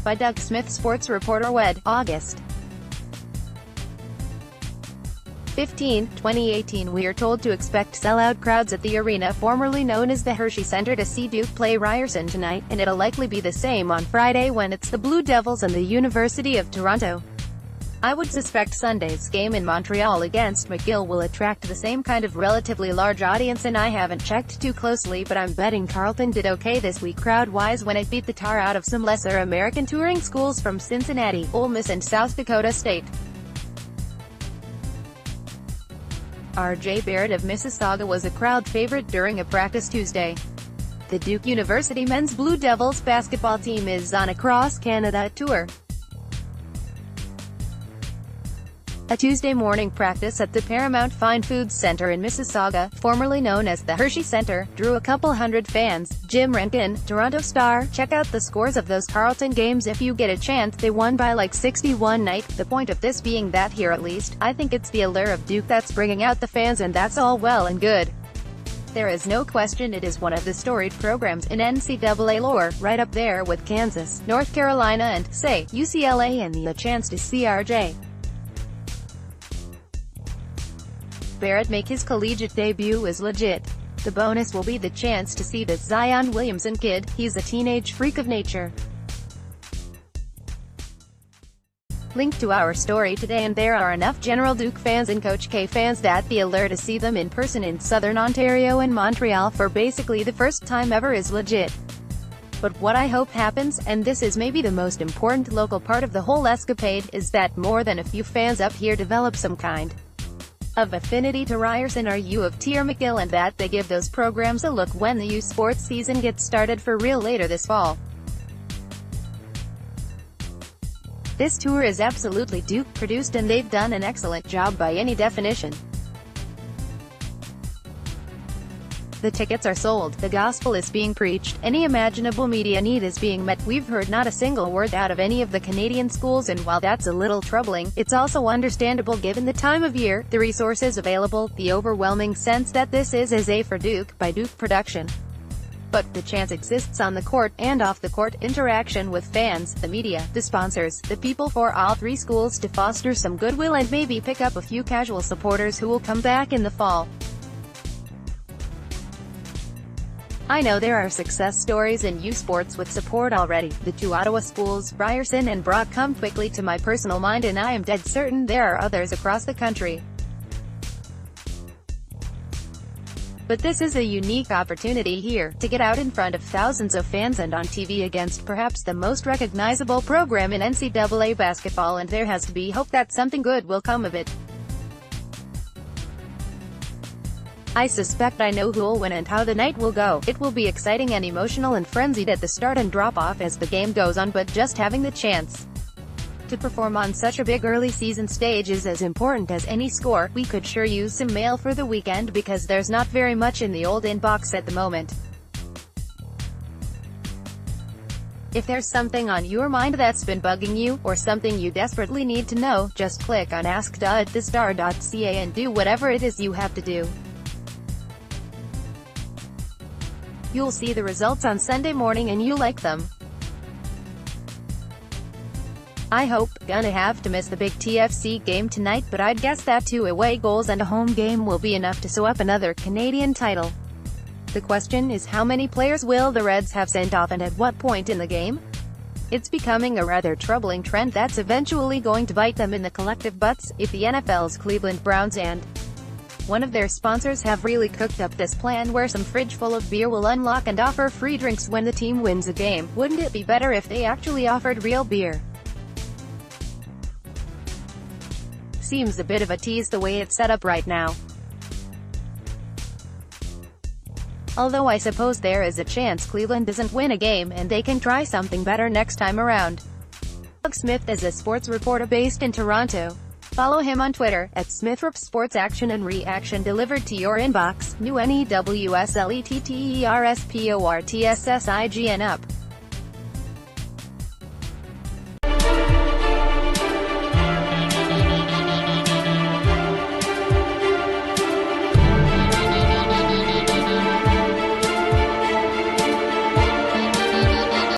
by Doug SmithSports ReporterWed, August 15, 2018. We are told to expect sellout crowds at the arena formerly known as the Hershey Center to see Duke play Ryerson tonight, and it'll likely be the same on Friday when it's the Blue Devils and the University of Toronto. I would suspect Sunday's game in Montreal against McGill will attract the same kind of relatively large audience, and I haven't checked too closely, but I'm betting Carleton did okay this week crowd-wise when it beat the tar out of some lesser American touring schools from Cincinnati, Ole Miss and South Dakota State. R.J. Barrett of Mississauga was a crowd favorite during a practice Tuesday. The Duke University men's Blue Devils basketball team is on a cross-Canada tour. A Tuesday morning practice at the Paramount Fine Foods Center in Mississauga, formerly known as the Hershey Center, drew a couple hundred fans. Jim Rankin, Toronto Star: check out the scores of those Carleton games if you get a chance. They won by like 61 night. The point of this being that here at least, I think it's the allure of Duke that's bringing out the fans, and that's all well and good. There is no question it is one of the storied programs in NCAA lore, right up there with Kansas, North Carolina and, say, UCLA, and the chance to see R.J. Barrett make his collegiate debut is legit. The bonus will be the chance to see the Zion Williamson kid. He's a teenage freak of nature. Link to our story today. And there are enough General Duke fans and Coach K fans that the allure to see them in person in Southern Ontario and Montreal for basically the first time ever is legit. But what I hope happens, and this is maybe the most important local part of the whole escapade, is that more than a few fans up here develop some kind of affinity to Ryerson or U of T or McGill, and that they give those programs a look when the U sports season gets started for real later this fall. This tour is absolutely Duke produced, and they've done an excellent job by any definition. The tickets are sold, the gospel is being preached, any imaginable media need is being met. We've heard not a single word out of any of the Canadian schools, and while that's a little troubling, it's also understandable given the time of year, the resources available, the overwhelming sense that this is a for Duke, by Duke production. But the chance exists on the court, and off the court, interaction with fans, the media, the sponsors, the people for all three schools to foster some goodwill and maybe pick up a few casual supporters who will come back in the fall. I know there are success stories in U Sports with support already. The two Ottawa schools, Ryerson and Brock, come quickly to my personal mind, and I am dead certain there are others across the country. But this is a unique opportunity here, to get out in front of thousands of fans and on TV against perhaps the most recognizable program in NCAA basketball, and there has to be hope that something good will come of it. I suspect I know who'll win and how the night will go. It will be exciting and emotional and frenzied at the start and drop off as the game goes on, but just having the chance to perform on such a big early season stage is as important as any score. We could sure use some mail for the weekend because there's not very much in the old inbox at the moment. If there's something on your mind that's been bugging you, or something you desperately need to know, just click on ask.thestar.ca and do whatever it is you have to do. You'll see the results on Sunday morning and you like them. I hope. Gonna have to miss the big TFC game tonight, but I'd guess that 2 away goals and a home game will be enough to sew up another Canadian title. The question is, how many players will the Reds have sent off and at what point in the game? It's becoming a rather troubling trend that's eventually going to bite them in the collective butts, if the NFL's Cleveland Browns and one of their sponsors have really cooked up this plan where some fridge full of beer will unlock and offer free drinks when the team wins a game. Wouldn't it be better if they actually offered real beer? Seems a bit of a tease the way it's set up right now. Although I suppose there is a chance Cleveland doesn't win a game and they can try something better next time around. Doug Smith is a sports reporter based in Toronto. Follow him on Twitter, @SmithSports. Action and reaction delivered to your inbox. New NEWSLETTERSPORTSIGN up.